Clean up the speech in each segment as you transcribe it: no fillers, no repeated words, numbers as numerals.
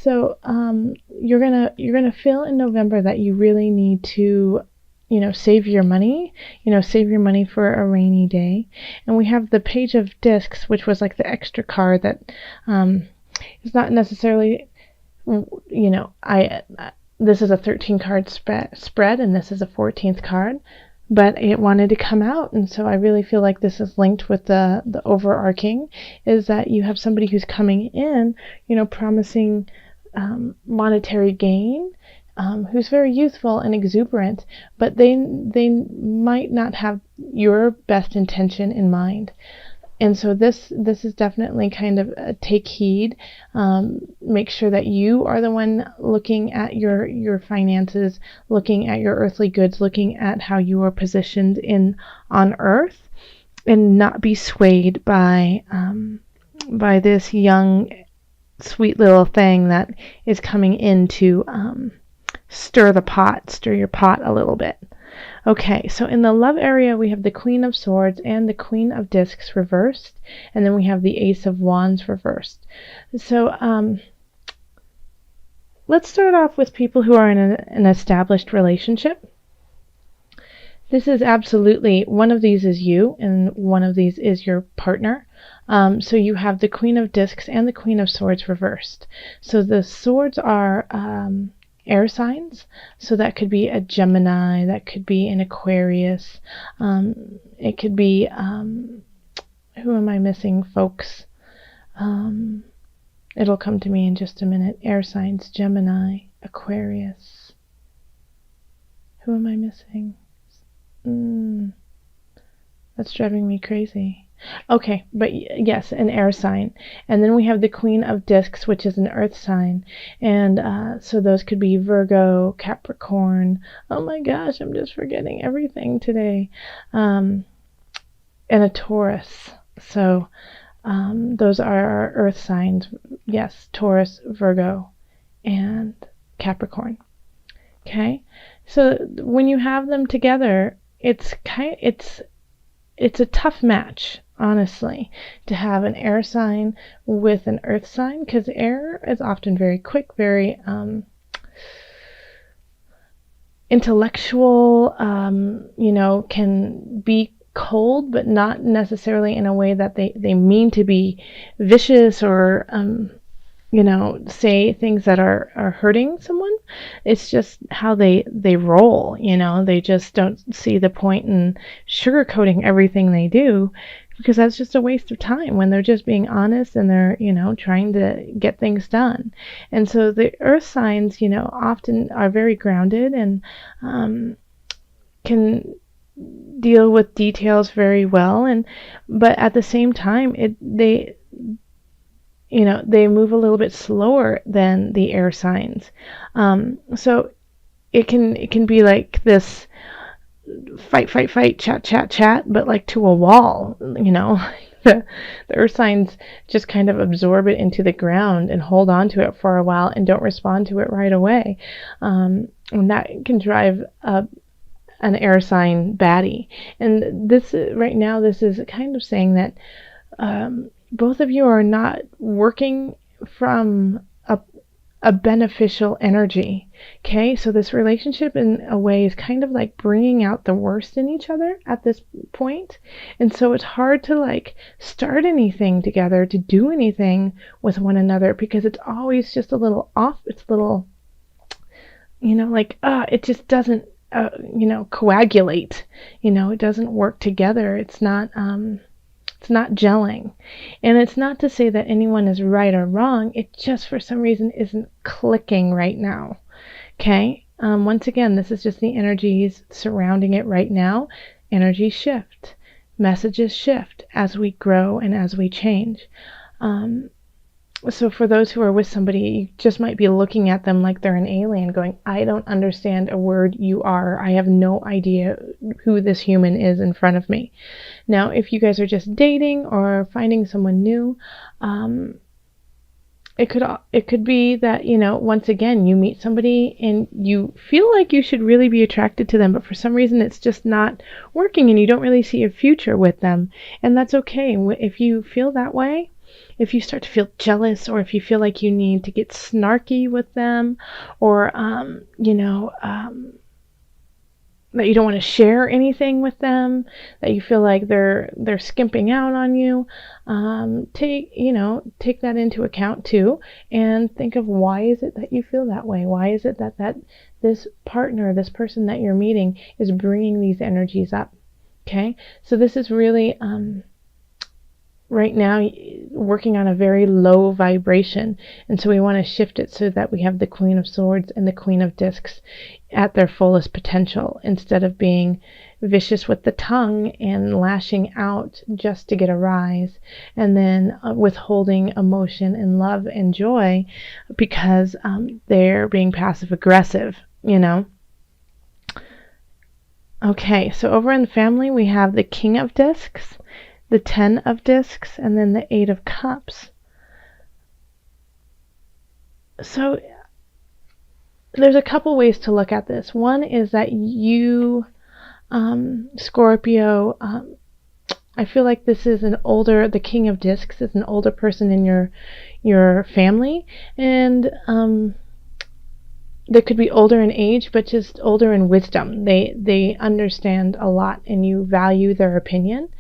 So you're gonna feel in November that you really need to, save your money, save your money for a rainy day. And we have the Page of Discs, which was like the extra card that is not necessarily, this is a 13 card spread, and this is a 14th card, but it wanted to come out. And so I really feel like this is linked with the overarching, is that you have somebody who's coming in, promising monetary gain, who's very youthful and exuberant, but they might not have your best intention in mind. And so this is definitely kind of a take heed. Make sure that you are the one looking at your finances, looking at your earthly goods, looking at how you are positioned on earth, and not be swayed by this young, sweet little thing that is coming in to stir your pot a little bit. Okay, so in the love area, we have the Queen of Swords and the Queen of Discs reversed, and then we have the Ace of Wands reversed. So let's start off with people who are in an established relationship. This is absolutely, one of these is you, and one of these is your partner. So you have the Queen of Discs and the Queen of Swords reversed. So the swords are air signs, so that could be a Gemini, that could be an Aquarius, it could be who am I missing, folks? It'll come to me in just a minute. Air signs: Gemini, Aquarius. Who am I missing? That's driving me crazy. Okay, but yes, an air sign. And then we have the Queen of Discs, which is an earth sign. And so those could be Virgo, Capricorn. Oh my gosh, I'm just forgetting everything today. And a Taurus. So those are our earth signs. Yes, Taurus, Virgo, and Capricorn. Okay, so when you have them together, it's a tough match, honestly, to have an air sign with an earth sign, because air is often very quick, very intellectual, can be cold, but not necessarily in a way that they mean to be vicious or say things that are hurting someone. It's just how they roll, they just don't see the point in sugarcoating everything they do, because that's just a waste of time when they're just being honest and they're, trying to get things done. And so the earth signs, often are very grounded and can deal with details very well, but at the same time they move a little bit slower than the air signs. So it can be like this fight, chat, but like to a wall, The earth signs just kind of absorb it into the ground and hold on to it for a while and don't respond to it right away. And that can drive up an air sign batty. And this right now, this is kind of saying that both of you are not working from a beneficial energy. Okay, so this relationship in a way is kind of like bringing out the worst in each other at this point. And so it's hard to like start anything together, to do anything with one another, because it's always just a little off. It's a little, it just doesn't, coagulate. It doesn't work together. It's not gelling. And it's not to say that anyone is right or wrong. It just for some reason isn't clicking right now. Okay? Once again, this is just the energies surrounding it right now. Energies shift. Messages shift as we grow and as we change. So for those who are with somebody, you just might be looking at them like they're an alien, going, I don't understand a word you are. I have no idea who this human is in front of me. Now, if you guys are just dating or finding someone new, it could be that, once again, you meet somebody and you feel like you should really be attracted to them, but for some reason it's just not working and you don't really see a future with them. And that's okay. If you feel that way, if you start to feel jealous, or if you feel like you need to get snarky with them, or that you don't want to share anything with them, that you feel like they're skimping out on you, take that into account too, and think of, why is it that you feel that way? Why is it that this partner, this person that you're meeting, is bringing these energies up? Okay, so this is really right now working on a very low vibration, and so we want to shift it so that we have the Queen of Swords and the Queen of Discs at their fullest potential, instead of being vicious with the tongue and lashing out just to get a rise, and then withholding emotion and love and joy because they're being passive aggressive, Okay, so over in the family we have the King of Discs, the 10 of Discs, and then the 8 of Cups. So there's a couple ways to look at this. One is that you, Scorpio, I feel like this is the King of Discs is an older person in your family, and they could be older in age, but just older in wisdom. They understand a lot, and you value their opinion.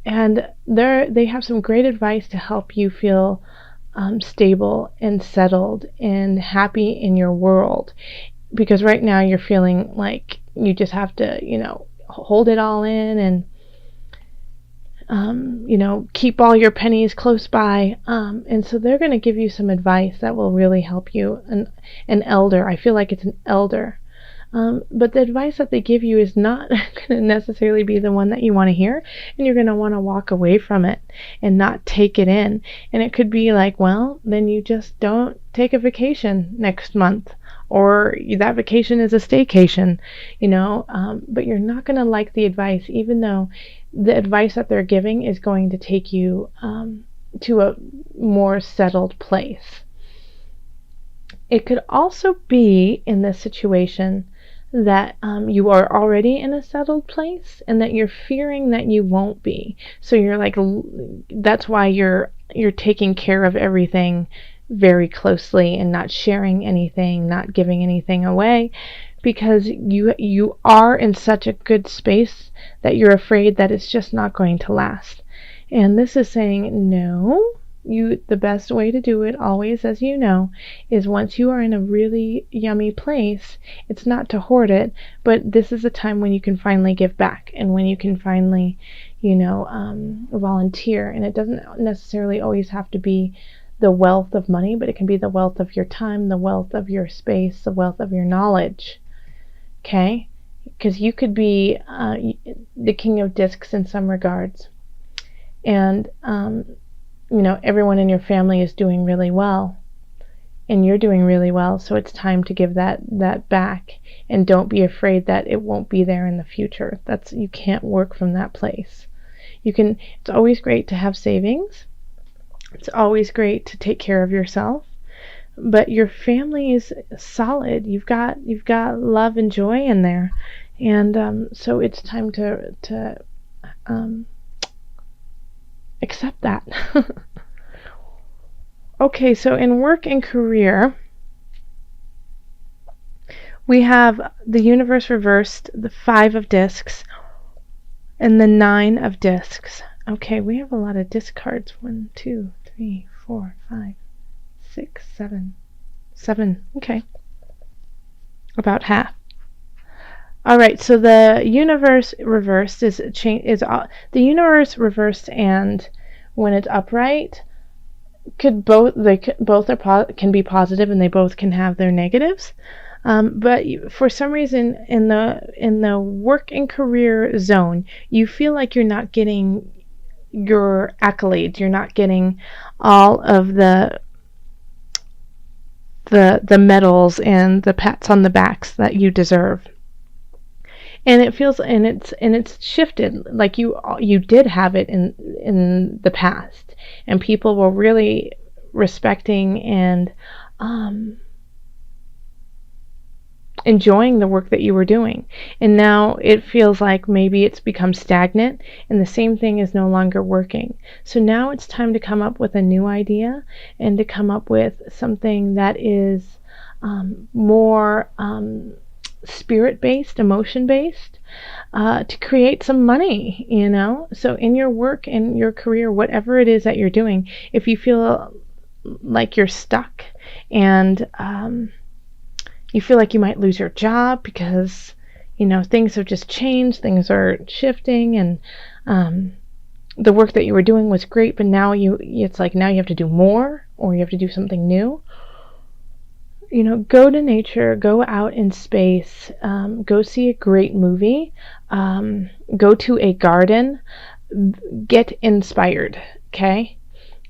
And they have some great advice to help you feel stable and settled and happy in your world. Because right now you're feeling like you just have to, hold it all in and, keep all your pennies close by. And so they're going to give you some advice that will really help you. An elder, I feel like it's an elder. But the advice that they give you is not going to necessarily be the one that you want to hear, and you're going to want to walk away from it and not take it in. And it could be like, well, then you just don't take a vacation next month, or that vacation is a staycation, but you're not going to like the advice, even though the advice that they're giving is going to take you to a more settled place. It could also be in this situation that you are already in a settled place, and that you're fearing that you won't be. So you're like, that's why you're taking care of everything very closely and not sharing anything, not giving anything away, because you are in such a good space that you're afraid that it's just not going to last. And this is saying, no, the best way to do it, always, as you know, is once you are in a really yummy place, it's not to hoard it, but this is a time when you can finally give back, and when you can finally, volunteer. And it doesn't necessarily always have to be the wealth of money, but it can be the wealth of your time, the wealth of your space, the wealth of your knowledge. Okay? Because you could be the King of Discs in some regards, and everyone in your family is doing really well, and you're doing really well, so it's time to give that back, and don't be afraid that it won't be there in the future. You can't work from that place. It's always great to have savings. It's always great to take care of yourself, but your family is solid. You've got love and joy in there, and so it's time to accept that. Okay, so in work and career, we have the universe reversed, the 5 of Discs, and the 9 of Discs. Okay, we have a lot of disc cards. 1, 2, 3, 4, 5, 6, 7. 7. Okay. About half. All right, so the universe reversed is the universe reversed, and when it's upright, can be positive, and they both can have their negatives. But for some reason in the work and career zone, you feel like you're not getting your accolades. You're not getting all of the medals and the pats on the backs that you deserve. And it feels, and it's shifted. Like you did have it in the past, and people were really respecting and enjoying the work that you were doing. And now it feels like maybe it's become stagnant and the same thing is no longer working. So now it's time to come up with a new idea and to come up with something that is more spirit-based, emotion-based, to create some money, So in your work, in your career, whatever it is that you're doing, if you feel like you're stuck and you feel like you might lose your job because, things have just changed, things are shifting, and the work that you were doing was great, but now it's like now you have to do more or you have to do something new. Go to nature, go out in space, go see a great movie, go to a garden, get inspired, okay?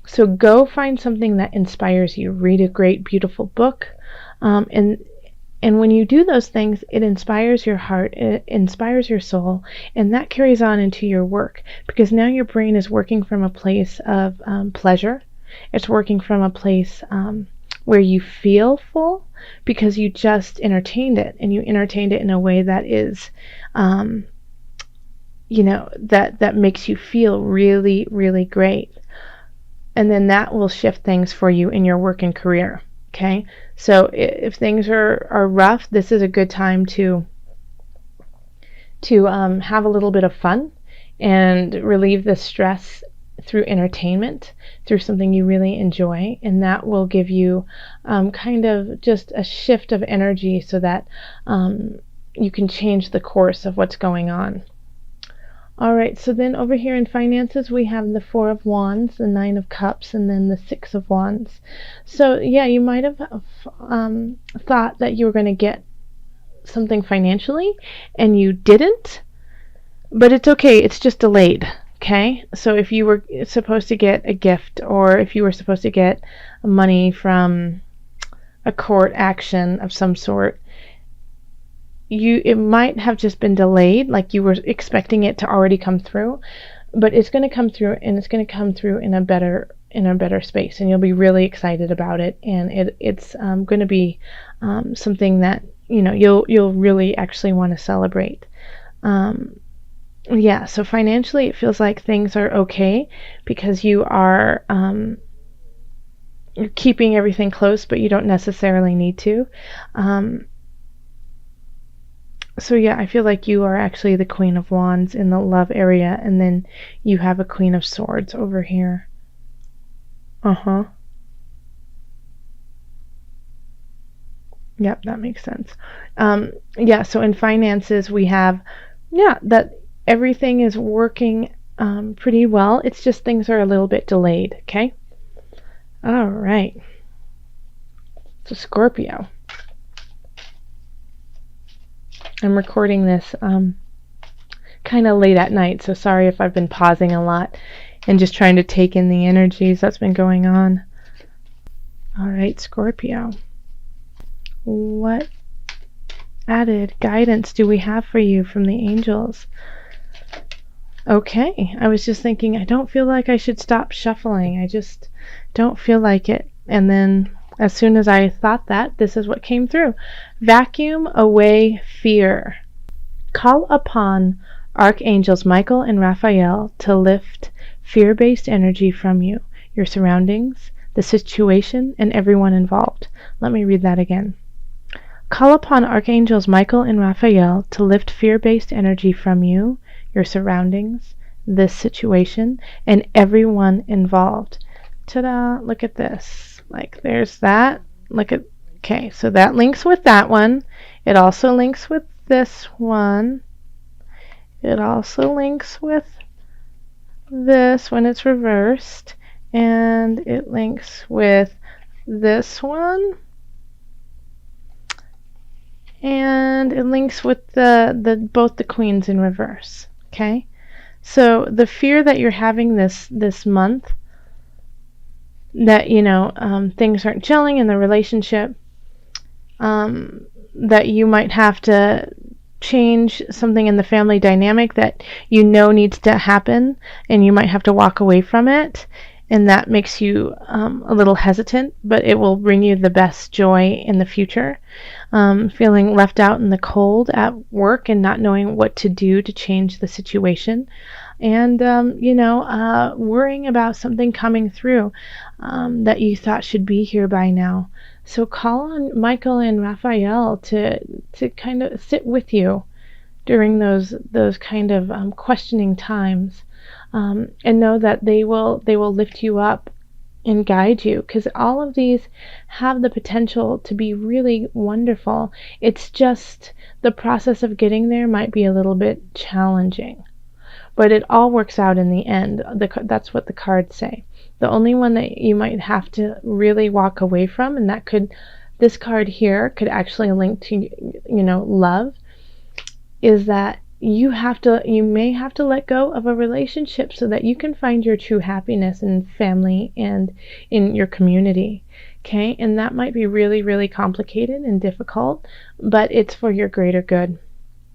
So go find something that inspires you. Read a great, beautiful book, and when you do those things, it inspires your heart, it inspires your soul, and that carries on into your work, because now your brain is working from a place of pleasure. It's working from a place where you feel full because you just entertained it, and you entertained it in a way that is, that makes you feel really, really great. And then that will shift things for you in your work and career. Okay, so if things are rough, this is a good time to have a little bit of fun and relieve the stress through entertainment, through something you really enjoy, and that will give you kind of just a shift of energy so that you can change the course of what's going on. All right, so then over here in finances, we have the 4 of Wands, the 9 of Cups, and then the 6 of Wands. So yeah, you might have thought that you were going to get something financially, and you didn't, but it's okay, it's just delayed, okay? So if you were supposed to get a gift, or if you were supposed to get money from a court action of some sort, it might have just been delayed, like you were expecting it to already come through, but it's going to come through, and it's going to come through in a better space, and you'll be really excited about it, and it's going to be something that you'll really actually want to celebrate. Yeah, so financially it feels like things are okay because you are you're keeping everything close, but you don't necessarily need to. So yeah, I feel like you are actually the Queen of Wands in the love area, and then you have a Queen of Swords over here. Yep, that makes sense. Yeah, so in finances we have, that everything is working pretty well. It's just things are a little bit delayed, okay? All right. So Scorpio. I'm recording this kind of late at night, so sorry if I've been pausing a lot and just trying to take in the energies that's been going on. All right, Scorpio. What added guidance do we have for you from the angels? Okay, I was just thinking, I don't feel like I should stop shuffling. I just don't feel like it. And then as soon as I thought that, this is what came through. Vacuum away fear. Call upon Archangels Michael and Raphael to lift fear-based energy from you, your surroundings, the situation, and everyone involved. Let me read that again. Call upon Archangels Michael and Raphael to lift fear-based energy from you, your surroundings, this situation, and everyone involved. Ta-da! Look at this. Like, there's that. Look at, okay, so that links with that one. It also links with this one. It also links with this when it's reversed. And it links with this one. And it links with both the queens in reverse. Okay? So the fear that you're having this month, that things aren't gelling in the relationship, that you might have to change something in the family dynamic that needs to happen, and you might have to walk away from it, and that makes you a little hesitant, but it will bring you the best joy in the future. Feeling left out in the cold at work and not knowing what to do to change the situation, and worrying about something coming through that you thought should be here by now. So call on Michael and Raphael to kind of sit with you during those kind of questioning times, and know that they will lift you up and guide you, because all of these have the potential to be really wonderful. It's just the process of getting there might be a little bit challenging, but it all works out in the end. That's what the cards say. The only one that you might have to really walk away from, and this card here could actually link to love, is that you may have to let go of a relationship so that you can find your true happiness in family and in your community. Okay, and that might be really, really complicated and difficult, but it's for your greater good.